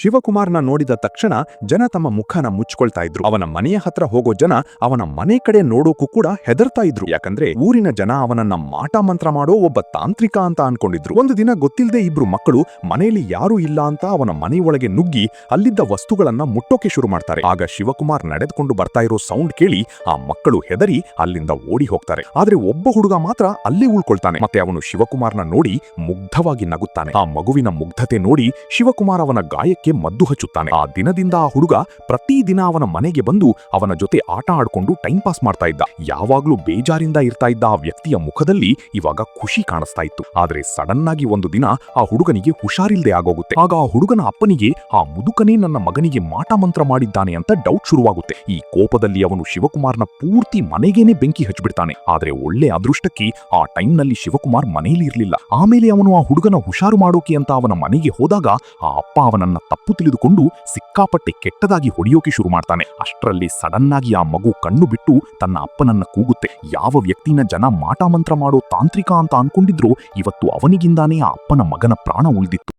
ಶಿವಕುಮಾರ್ನ ನೋಡಿದ ತಕ್ಷಣ ಜನ ತಮ್ಮ ಮುಖನ ಮುಚ್ಕೊಳ್ತಾ ಇದ್ರು. ಅವನ ಮನೆಯ ಹತ್ರ ಹೋಗೋ ಜನ ಅವನ ಮನೆ ಕಡೆ ನೋಡೋಕು ಕೂಡ ಹೆದರ್ತಾ ಇದ್ರು. ಯಾಕಂದ್ರೆ ಊರಿನ ಜನ ಅವನನ್ನ ಮಾಟ ಮಂತ್ರ ಮಾಡೋ ಒಬ್ಬ ತಾಂತ್ರಿಕ ಅಂತ ಅನ್ಕೊಂಡಿದ್ರು. ಒಂದು ದಿನ ಗೊತ್ತಿಲ್ಲದೆ ಇಬ್ರು ಮಕ್ಕಳು ಮನೆಯಲ್ಲಿ ಯಾರೂ ಇಲ್ಲ ಅಂತ ಅವನ ಮನೆಯೊಳಗೆ ನುಗ್ಗಿ ಅಲ್ಲಿದ್ದ ವಸ್ತುಗಳನ್ನ ಮುಟ್ಟೋಕೆ ಶುರು ಮಾಡ್ತಾರೆ. ಆಗ ಶಿವಕುಮಾರ್ ನಡೆದುಕೊಂಡು ಬರ್ತಾ ಇರೋ ಸೌಂಡ್ ಕೇಳಿ ಆ ಮಕ್ಕಳು ಹೆದರಿ ಅಲ್ಲಿಂದ ಓಡಿ ಹೋಗ್ತಾರೆ. ಆದ್ರೆ ಒಬ್ಬ ಹುಡುಗ ಮಾತ್ರ ಅಲ್ಲೇ ಉಳ್ಕೊಳ್ತಾನೆ. ಮತ್ತೆ ಅವನು ಶಿವಕುಮಾರ್ನ ನೋಡಿ ಮುಗ್ಧವಾಗಿ ನಗುತ್ತಾನೆ. ಆ ಮಗುವಿನ ಮುಗ್ಧತೆ ನೋಡಿ ಶಿವಕುಮಾರ್ ಅವನ ಗಾಯಕ್ಕೆ ಮದ್ದು ಹಚ್ಚುತ್ತಾನೆ. ಆ ದಿನದಿಂದ ಆ ಹುಡುಗ ಪ್ರತಿದಿನ ಅವನ ಮನೆಗೆ ಬಂದು ಅವನ ಜೊತೆ ಆಟ ಆಡ್ಕೊಂಡು ಟೈಮ್ ಪಾಸ್ ಮಾಡ್ತಾ ಇದ್ದ. ಯಾವಾಗ್ಲೂ ಬೇಜಾರಿಂದ ಇರ್ತಾ ಇದ್ದ ಆ ವ್ಯಕ್ತಿಯ ಮುಖದಲ್ಲಿ ಇವಾಗ ಖುಷಿ ಕಾಣಿಸ್ತಾ ಇತ್ತು. ಆದ್ರೆ ಸಡನ್ ಆಗಿ ಒಂದು ದಿನ ಆ ಹುಡುಗನಿಗೆ ಹುಷಾರಿಲ್ದೆ ಆಗೋಗುತ್ತೆ. ಆಗ ಆ ಹುಡುಗನ ಅಪ್ಪನಿಗೆ ಆ ಮುದುಕನೇ ನನ್ನ ಮಗನಿಗೆ ಮಾಟ ಮಂತ್ರ ಮಾಡಿದ್ದಾನೆ ಅಂತ ಡೌಟ್ ಶುರುವಾಗುತ್ತೆ. ಈ ಕೋಪದಲ್ಲಿ ಅವನು ಶಿವಕುಮಾರ್ನ ಪೂರ್ತಿ ಮನೆಗೇನೆ ಬೆಂಕಿ ಹಚ್ಚಿಬಿಡ್ತಾನೆ. ಆದ್ರೆ ಒಳ್ಳೆ ಅದೃಷ್ಟಕ್ಕೆ ಆ ಟೈಮ್ನಲ್ಲಿ ಶಿವಕುಮಾರ್ ಮನೆಯಲ್ಲಿ ಇರ್ಲಿಲ್ಲ. ಆಮೇಲೆ ಅವನು ಆ ಹುಡುಗನ ಹುಷಾರು ಮಾಡೋಕೆ ಅಂತ ಅವನ ಮನೆಗೆ ಹೋದಾಗ ಆ ಅಪ್ಪ ಅವನನ್ನ ತಪ್ಪು ತಿಳಿದುಕೊಂಡು ಸಿಕ್ಕಾಪಟ್ಟೆ ಕೆಟ್ಟದಾಗಿ ಹೊಡೆಯೋಕೆ ಶುರು ಮಾಡ್ತಾನೆ. ಅಷ್ಟರಲ್ಲಿ ಸಡನ್ ಆಗಿ ಆ ಮಗು ಕಣ್ಣು ಬಿಟ್ಟು ತನ್ನ ಅಪ್ಪನನ್ನ ಕೂಗುತ್ತೆ. ಯಾವ ವ್ಯಕ್ತಿನ ಜನ ಮಾಟ ಮಂತ್ರ ಮಾಡೋ ತಾಂತ್ರಿಕ ಅಂತ ಅನ್ಕೊಂಡಿದ್ರು ಇವತ್ತು ಅವನಿಗಿಂದಾನೇ ಆ ಅಪ್ಪನ ಮಗನ ಪ್ರಾಣ ಉಳಿದಿತ್ತು.